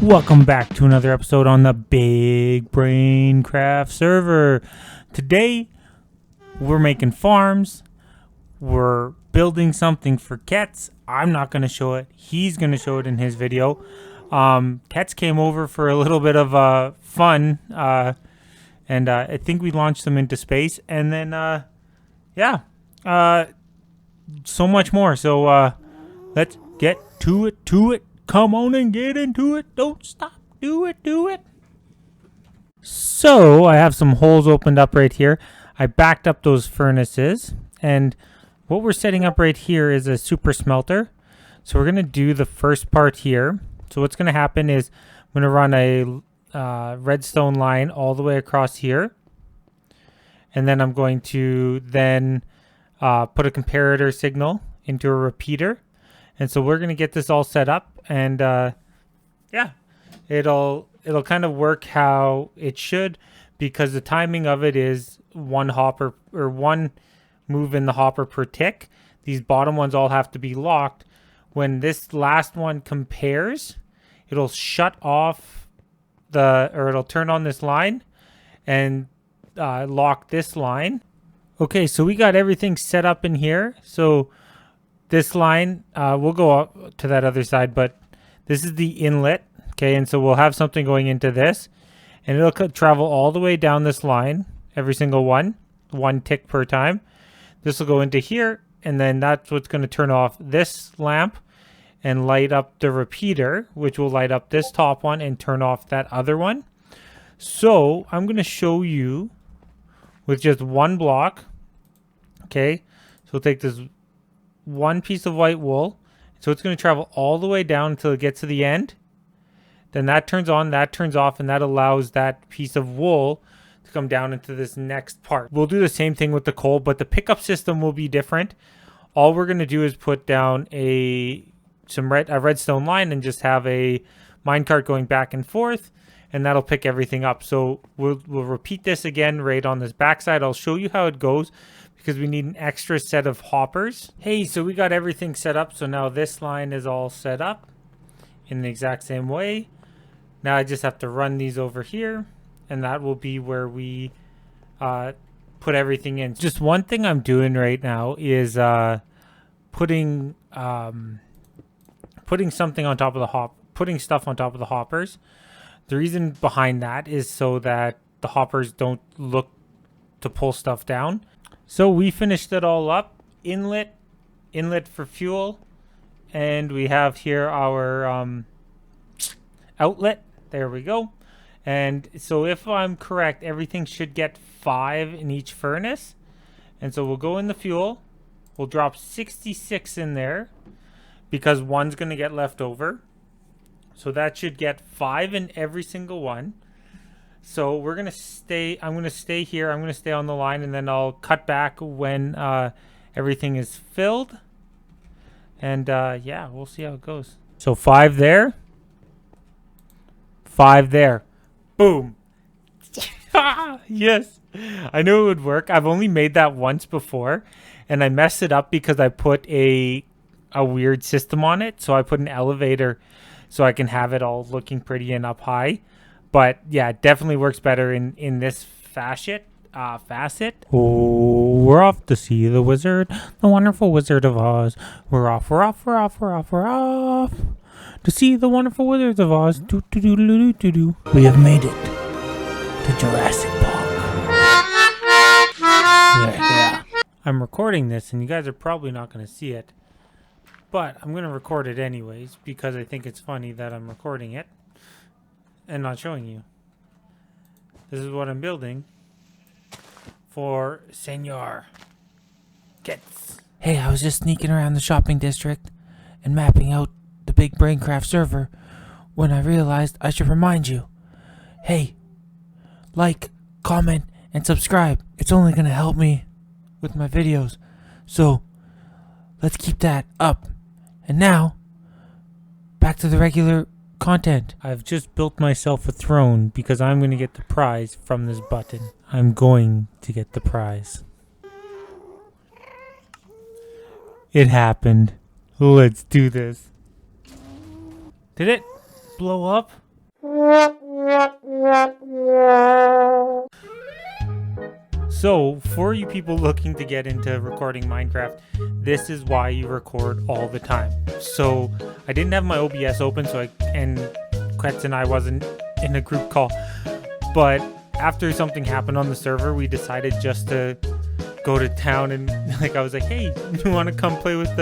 Welcome back to another episode on the Big Braincraft server. Today, we're making farms. We're building something for Ketz. I'm not going to show it. He's going to show it in his video. Ketz came over for a little bit of fun. And I think we launched them into space. And then, so much more. So let's get to it. Come on and get into it. Don't stop. Do it. So I have some holes opened up right here. I backed up those furnaces. And what we're setting up right here is a super smelter. So we're going to do the first part here. So what's going to happen is I'm going to run a redstone line all the way across here. And then I'm going to then put a comparator signal into a repeater. And so we're going to get this all set up. And it'll kind of work how it should, because the timing of it is one hopper or one move in the hopper per tick. These bottom ones all have to be locked. When this last one compares, it'll shut off it'll turn on this line and lock this line. Okay, so we got everything set up in here. So this line, we'll go up to that other side, but this is the inlet. Okay, and so we'll have something going into this, and it'll travel all the way down this line, every single one tick per time. This will go into here, and then that's what's going to turn off this lamp and light up the repeater, which will light up this top one and turn off that other one. So I'm going to show you with just one block. Okay, so we'll take this one piece of white wool. So it's going to travel all the way down until it gets to the end. Then that turns on, that turns off, and that allows that piece of wool to come down into this next part. We'll do the same thing with the coal, but the pickup system will be different. All we're going to do is put down a redstone line and just have a minecart going back and forth, and that'll pick everything up. So we'll repeat this again right on this backside. I'll show you how it goes, because we need an extra set of hoppers. Hey, so we got everything set up. So now this line is all set up in the exact same way. Now I just have to run these over here, and that will be where we put everything in. Just one thing I'm doing right now is putting something on top of the putting stuff on top of the hoppers. The reason behind that is so that the hoppers don't look to pull stuff down. So we finished it all up. Inlet for fuel, and we have here our outlet. There we go. And so if I'm correct, everything should get 5 in each furnace. And so we'll go in the fuel. We'll drop 66 in there, because one's going to get left over. So that should get 5 in every single one. So I'm going to stay here. I'm going to stay on the line, and then I'll cut back when everything is filled. And we'll see how it goes. So 5 there. 5 there. Boom. Yes. I knew it would work. I've only made that once before, and I messed it up because I put a weird system on it. So I put an elevator so I can have it all looking pretty and up high. But yeah, it definitely works better in this facet. Oh, we're off to see the wizard, the wonderful Wizard of Oz. We're off to see the wonderful Wizards of Oz. Do. We have made it to Jurassic Park. Yeah. I'm recording this, and you guys are probably not going to see it, but I'm going to record it anyways, because I think it's funny that I'm recording it and not showing you. This is what I'm building for Senor Ketz. Hey, I was just sneaking around the shopping district and mapping out the Big Braincraft server when I realized I should remind you. Hey, like, comment, and subscribe. It's only going to help me with my videos. So, let's keep that up. And now, back to the regular content. I've just built myself a throne because I'm going to get the prize from this button. I'm going to get the prize. It happened. Let's do this. Did it blow up? So, for you people looking to get into recording Minecraft, this is why you record all the time. So, I didn't have my OBS open, and Quetz and I wasn't in a group call. But after something happened on the server, we decided just to go to town and I was like, hey, you want to come play with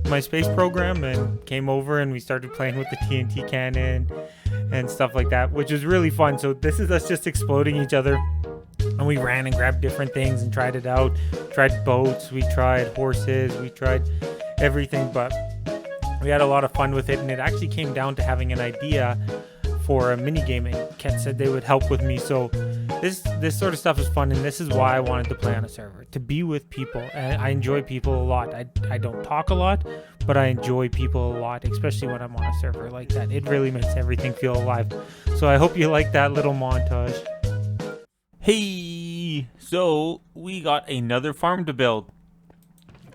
my space program? And came over and we started playing with the TNT cannon and stuff like that, which was really fun. So this is us just exploding each other. And we ran and grabbed different things and tried it out. Tried boats, we tried horses, we tried everything, but we had a lot of fun with it. And it actually came down to having an idea for a mini game, and Ken said they would help with me. So this sort of stuff is fun, and this is why I wanted to play on a server, to be with people. And I enjoy people a lot. I don't talk a lot, but I enjoy people a lot, especially when I'm on a server like that. It really makes everything feel alive. So I hope you like that little montage. Hey, so we got another farm to build.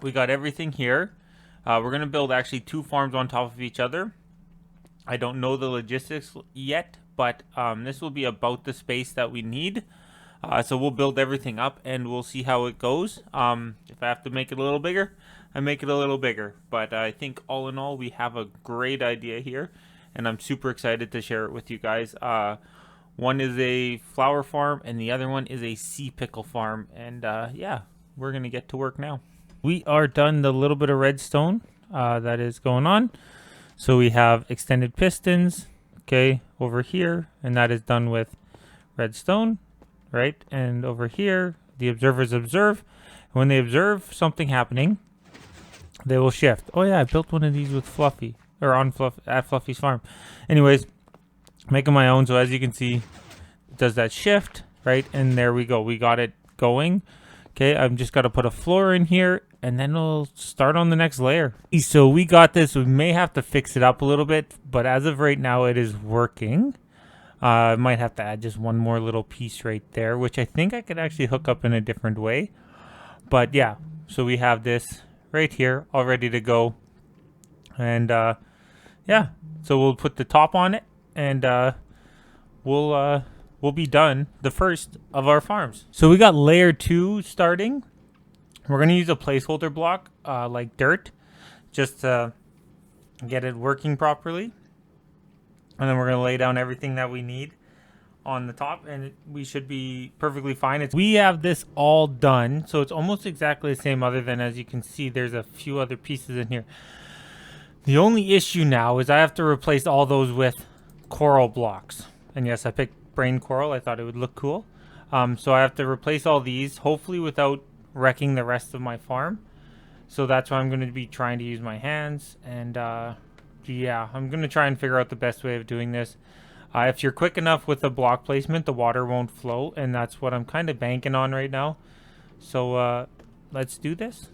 We got everything here. We're gonna build actually 2 farms on top of each other. I don't know the logistics yet, but this will be about the space that we need. So we'll build everything up and we'll see how it goes. If I have to make it a little bigger, I make it a little bigger. But I think all in all, we have a great idea here, and I'm super excited to share it with you guys. One is a flower farm and the other one is a sea pickle farm. And yeah, we're going to get to work now. We are done the little bit of redstone that is going on. So we have extended pistons, okay, over here, and that is done with redstone, right? And over here, the observers observe. When they observe something happening, they will shift. Oh yeah, I built one of these with Fluffy, or at Fluffy's farm. Anyways, making my own. So as you can see, it does that shift, right? And there we go. We got it going. Okay, I've just got to put a floor in here, and then we'll start on the next layer. So we got this. We may have to fix it up a little bit, but as of right now, it is working. I might have to add just one more little piece right there, which I think I could actually hook up in a different way. But yeah, so we have this right here, all ready to go. And yeah, so we'll put the top on it, and we'll be done, the first of our farms. So we got layer 2 starting. We're going to use a placeholder block like dirt, just to get it working properly. And then we're going to lay down everything that we need on the top, and we should be perfectly fine. We have this all done, so it's almost exactly the same, other than, as you can see, there's a few other pieces in here. The only issue now is I have to replace all those with coral blocks. And yes, I picked brain coral. I thought it would look cool. So I have to replace all these, hopefully without wrecking the rest of my farm. So that's why I'm going to be trying to use my hands. And yeah, I'm going to try and figure out the best way of doing this. If you're quick enough with the block placement, the water won't flow. And that's what I'm kind of banking on right now. So let's do this.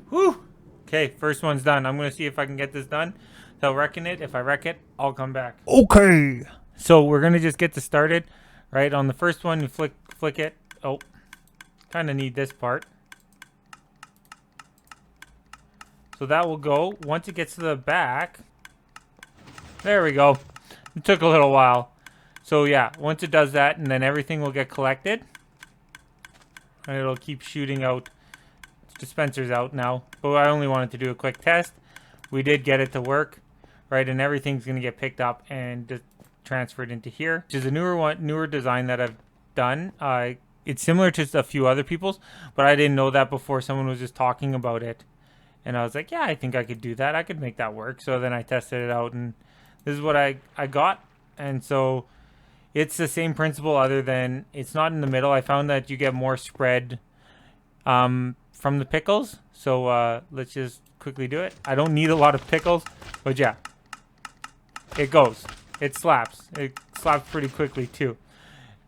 Whew. Okay, first one's done. I'm going to see if I can get this done without wrecking it. If I wreck it, I'll come back. Okay. So we're going to just get this started. Right, on the first one, you flick it. Oh, kind of need this part. So that will go. Once it gets to the back, there we go. It took a little while. So yeah, once it does that, and then everything will get collected. And it'll keep shooting out dispensers out now, but I only wanted to do a quick test. We did get it to work, right? And everything's going to get picked up and transferred into here, which is a newer design that I've done. It's similar to a few other people's, but I didn't know that before. Someone was just talking about it, and I was like, yeah, I think I could do that. I could make that work. So then I tested it out, and this is what I got. And so it's the same principle, other than it's not in the middle. I found that you get more spread from the pickles. So let's just quickly do it. I don't need a lot of pickles, but yeah, it goes. It slaps. It slaps pretty quickly too.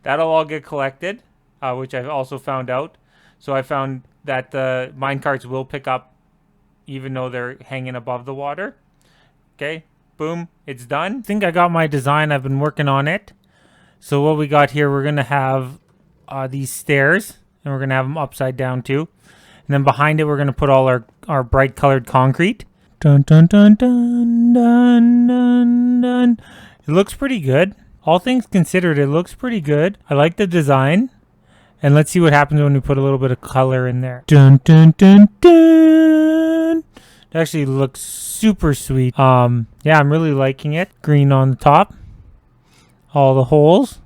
That'll all get collected, which I've also found out. So I found that the minecarts will pick up even though they're hanging above the water. Okay, boom, it's done. I think I got my design. I've been working on it. So what we got here, we're gonna have these stairs. and we're going to have them upside down too. And then behind it, we're going to put all our bright colored concrete. Dun, dun, dun, dun, dun, dun, dun. It looks pretty good. All things considered, it looks pretty good. I like the design. And let's see what happens when we put a little bit of color in there. Dun, dun, dun, dun. It actually looks super sweet. Yeah, I'm really liking it. Green on the top. All the holes.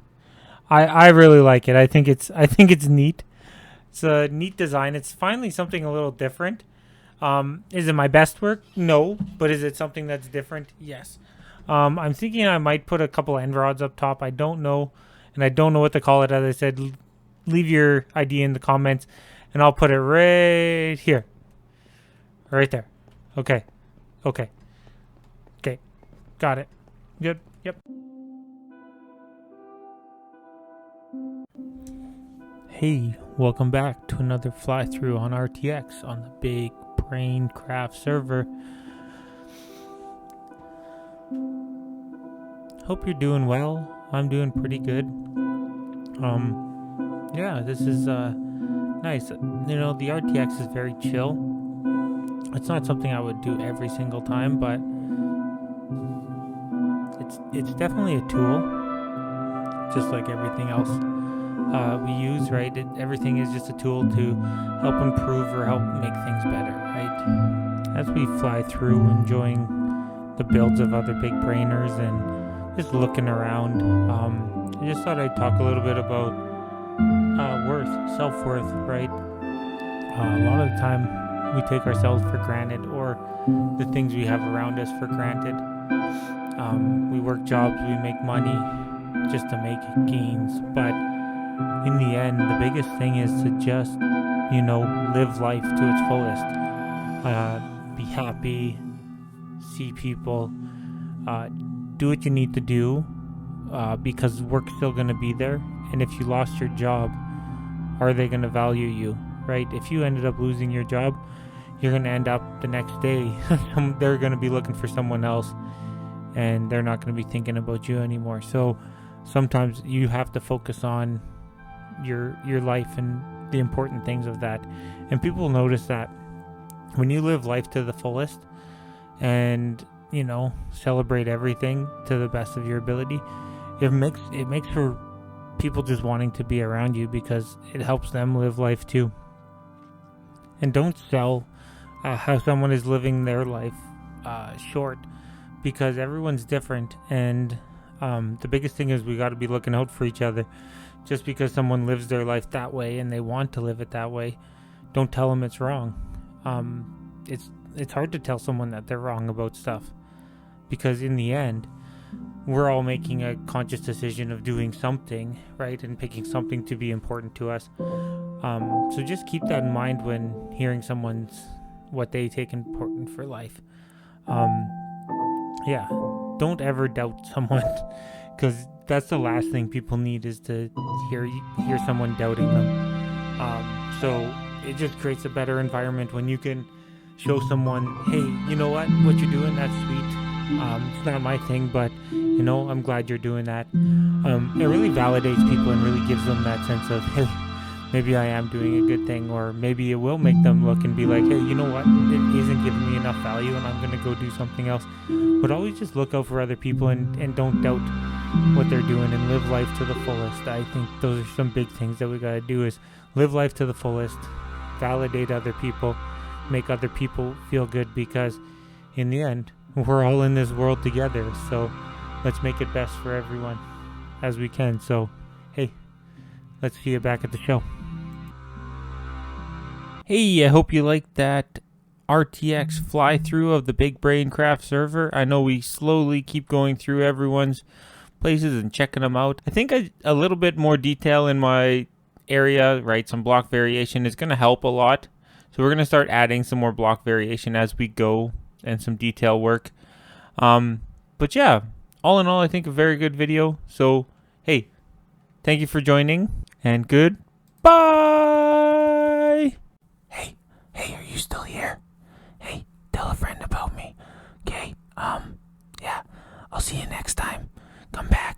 I really like it. I think it's neat. It's a neat design. It's finally something a little different. Is it my best work? No. But is it something that's different? Yes. I'm thinking I might put a couple end rods up top. I don't know. And I don't know what to call it. As I said, leave your idea in the comments. And I'll put it right here. Right there. Okay. Okay. Okay. Got it. Good. Yep. Hey, welcome back to another fly-through on RTX on the Big Braincraft server. Hope you're doing well. I'm doing pretty good. Yeah, this is nice. You know, the RTX is very chill. It's not something I would do every single time, but it's definitely a tool, just like everything else we use, right? Everything is just a tool to help improve or help make things better, right? As we fly through, enjoying the builds of other big brainers and just looking around, I just thought I'd talk a little bit about self-worth, right? A lot of the time we take ourselves for granted, or the things we have around us for granted. We work jobs, we make money just to make gains, but in the end, the biggest thing is to just, you know, live life to its fullest. Be happy, see people, do what you need to do, because work's still going to be there. And if you lost your job, are they going to value you, right? If you ended up losing your job, you're going to end up the next day, they're going to be looking for someone else, and they're not going to be thinking about you anymore. So sometimes you have to focus on your life and the important things of that. And people notice that when you live life to the fullest and, you know, celebrate everything to the best of your ability, it makes for people just wanting to be around you, because it helps them live life too. And don't sell how someone is living their life short, because everyone's different. And the biggest thing is we got to be looking out for each other. Just because someone lives their life that way and they want to live it that way, don't tell them it's wrong. It's hard to tell someone that they're wrong about stuff, because in the end, we're all making a conscious decision of doing something, right, and picking something to be important to us. So just keep that in mind when hearing what they take important for life. Yeah, don't ever doubt someone, because that's the last thing people need, is to hear someone doubting them. So it just creates a better environment when you can show someone, hey, you know what you're doing, that's sweet. It's not my thing, but, you know, I'm glad you're doing that. It really validates people and really gives them that sense of, hey, maybe I am doing a good thing, or maybe it will make them look and be like, hey, you know what, it isn't giving me enough value and I'm going to go do something else. But always just look out for other people and don't doubt what they're doing, and live life to the fullest. I think those are some big things that we got to do, is live life to the fullest, validate other people, make other people feel good, because in the end, we're all in this world together. So let's make it best for everyone as we can. So, hey, let's see you back at the show. Hey, I hope you liked that RTX fly through of the Big Braincraft server. I know we slowly keep going through everyone's places and checking them out. I think a little bit more detail in my area, right, some block variation is going to help a lot. So we're going to start adding some more block variation as we go, and some detail work. But yeah, all in all, I think a very good video. So, hey, thank you for joining, and goodbye. Hey, are you still here? Hey, tell a friend about me. Okay, yeah, I'll see you next time. Come back.